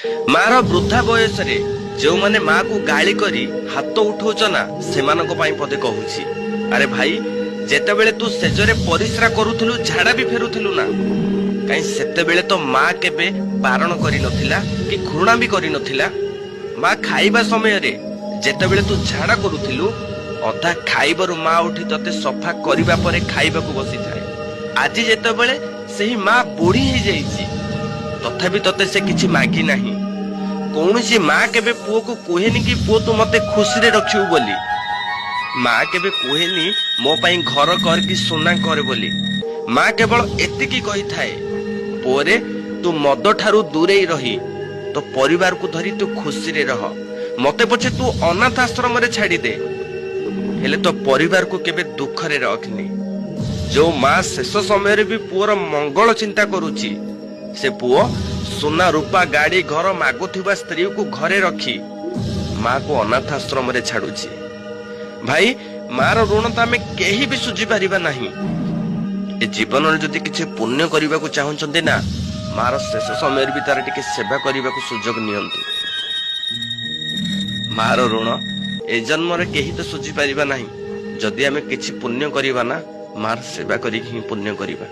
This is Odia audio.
ମାର ବୃଦ୍ଧା ବୟସରେ ଯେଉଁମାନେ ମା କୁ ଗାଳି କରି ହାତ ଉଠଉଛ ନା ସେମାନଙ୍କ ପାଇଁ ପଦେ କହୁଛି। ଆରେ ଭାଇ, ଯେତେବେଳେ ତୁ ସେଜରେ ପରିସ୍ରା କରୁଥିଲୁ, ଝାଡା ବି ଫେରୁଥିଲୁ ନା, କାହିଁ ସେତେବେଳେ ତ ମା କେବେ ବାରଣ କରିନଥିଲା କି ଘୃଣା ବି କରିନଥିଲା। ମା ଖାଇବା ସମୟରେ ଯେତେବେଳେ ତୁ ଝାଡା କରୁଥିଲୁ, ଅଧା ଖାଇବାରୁ ମା ଉଠି ତତେ ସଫା କରିବା ପରେ ଖାଇବାକୁ ବସିଥାଏ। ଆଜି ଯେତେବେଳେ ସେହି ମା ବୁଢୀ ହେଇଯାଇଛି, ତଥାପି ତତେ ସେ କିଛି ମାଗି ନାହିଁ। କୌଣସି ମା କେବେ ପୁଅକୁ କୁହେନି କି ପୁଅ ତୁ ମତେ ଖୁସିରେ ରଖିବୁ ବୋଲି। ମା କେବେ କୁହେନି ମୋ ପାଇଁ ଘର କର କି ସୁନା କର ବୋଲି। ମା କେବଳ ଏତିକି କହିଥାଏ, ପୁଅରେ ତୁ ମଦ ଠାରୁ ଦୂରେଇ ରହି ତୋ ପରିବାରକୁ ଧରି ତୁ ଖୁସିରେ ରହ। ମତେ ପଛେ ତୁ ଅନାଥ ଆଶ୍ରମରେ ଛାଡିଦେ, ହେଲେ ତୋ ପରିବାରକୁ କେବେ ଦୁଃଖରେ ରଖନି। ଯୋଉ ମା ଶେଷ ସମୟରେ ବି ପୁଅର ମଙ୍ଗଳ ଚିନ୍ତା କରୁଛି, ସେ ପୁଅ ସୁନା ରୂପା ଗାଡି ଘର ମାଗୁଥିବା ସ୍ତ୍ରୀକୁ ଘରେ ରଖି ମାକୁ ଅନାଥ ଆଶ୍ରମରେ ଛାଡୁଛି। ଭାଇ, ମାର ଋଣ ତ ଆମେ କେହି ବି ସୁଝି ପାରିବା ନାହିଁ। ଏ ଜୀବନରେ ଯଦି କିଛି ପୁଣ୍ୟ କରିବାକୁ ଚାହୁଁଛନ୍ତି ନା, ମାର ଶେଷ ସମୟରେ ବି ତାର ଟିକେ ସେବା କରିବାକୁ ସୁଯୋଗ ନିଅନ୍ତୁ। ମାର ଋଣ ଏ ଜନ୍ମରେ କେହି ତ ସୁଝି ପାରିବା ନାହିଁ। ଯଦି ଆମେ କିଛି ପୁଣ୍ୟ କରିବା ନା, ମାର ସେବା କରିକି ହିଁ ପୁଣ୍ୟ କରିବା।